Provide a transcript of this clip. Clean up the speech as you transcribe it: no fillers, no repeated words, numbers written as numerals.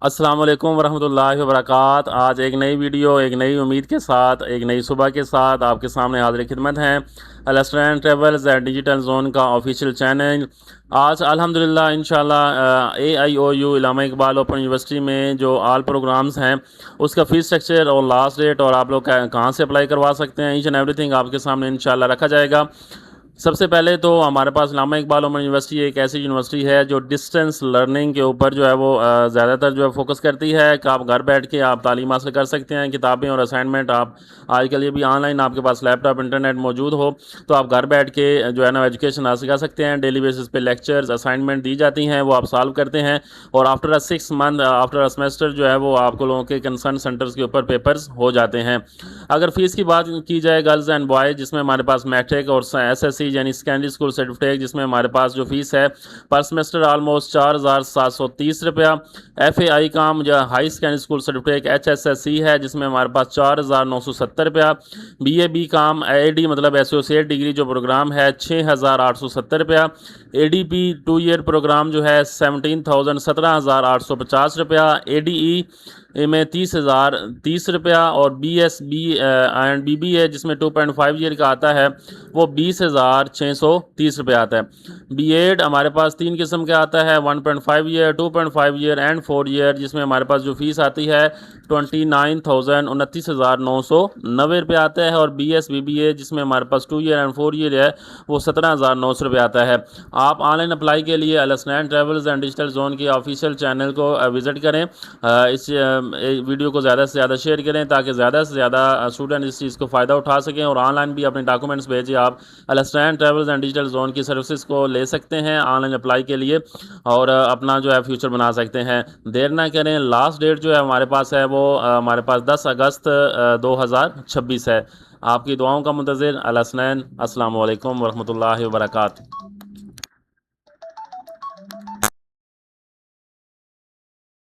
अस्सलाम वालेकुम वरहमतुल्लाहि वबरकात। आज एक नई वीडियो, एक नई उम्मीद के साथ, एक नई सुबह के साथ आपके सामने हाज़िर खिदमत हैं। अलस्ट्रैन ट्रेवल्स एंड डिजिटल जोन का ऑफिशियल चैनल। आज अल्हम्दुलिल्लाह इंशाल्लाह AIOU इलामा इकबाल ओपन यूनिवर्सिटी में जो आल प्रोग्राम्स हैं उसका फ़ीस स्ट्रक्चर और लास्ट डेट और आप लोग कहाँ से अप्लाई करवा सकते हैं, ईच एंड एवरीथिंग आपके सामने इंशाल्लाह रखा जाएगा। सबसे पहले तो हमारे पास इलामा इकबाल ओपन यूनिवर्सिटी एक ऐसी यूनिवर्सिटी है जो डिस्टेंस लर्निंग के ऊपर जो है वो ज़्यादातर जो है फोकस करती है कि आप घर बैठ के आप तालीम हासिल कर सकते हैं। किताबें और असाइनमेंट आप आजकल ये भी ऑनलाइन आपके पास लैपटॉप इंटरनेट मौजूद हो तो आप घर बैठ के जो है ना एजुकेशन हासिल कर सकते हैं। डेली बेसिस पे लेक्चर्स असाइनमेंट दी जाती हैं, वो आप सॉल्व करते हैं और after a 6 month after a semester जो है वो आपको लोगों के कंसर्न सेंटर्स के ऊपर पेपर्स हो जाते हैं। अगर फ़ीस की बात की जाए गर्ल्स एंड बॉयज़, जिसमें हमारे पास मैट्रिक और SSC यानी सेकेंडरी स्कूल सर्टिफिकेट, जिसमें हमारे पास जो फीस है पर सेमेस्टर ऑलमोस्ट 4,730 रुपया। FAI काम जो high secondary school certificate HSSC है, जिसमें हमारे पास 4,970 रुपया। BA काम AD मतलब एसोसिएट डिग्री जो प्रोग्राम है 6,870 रुपया। ADP 2 ईयर प्रोग्राम जो है 17,850 रुपया। ADE में 30,030 रुपया और BSB एंड BBA जिसमें 2.5 ईयर का आता है वो 20,630 रुपये आता है। B.Ed हमारे पास 3 किस्म का आता है, 1.5 ईयर, 2.5 ईयर एंड 4 ईयर, जिसमें हमारे पास जो फीस आती है 29,990 रुपये आता है। और BSBBA जिसमें हमारे पास 2 ईयर एंड 4 ईयर है वो 17,900 रुपये आता है। आप ऑनलाइन अप्लाई के लिए अलस्नैन ट्रेवल्स एंड डिजिटल जोन के ऑफिशियल चैनल को विज़िट करें। इस वीडियो को ज़्यादा से ज़्यादा शेयर करें ताकि ज़्यादा से ज़्यादा स्टूडेंट इस चीज़ को फ़ायदा उठा सकें और ऑनलाइन भी अपने डॉक्यूमेंट्स भेजें। आप अलस्ट्रैन ट्रेवल्स एंड डिजिटल जोन की सर्विसेज को ले सकते हैं ऑनलाइन अप्लाई के लिए और अपना जो है फ्यूचर बना सकते हैं। देर ना करें, लास्ट डेट जो है हमारे पास है वो हमारे पास 10 अगस्त 2026 है। आपकी दुआओं का मुंतज़िर। अलस्नैन। अस्सलाम वालेकुम वरहमतुल्लाहि वबरकातुहू।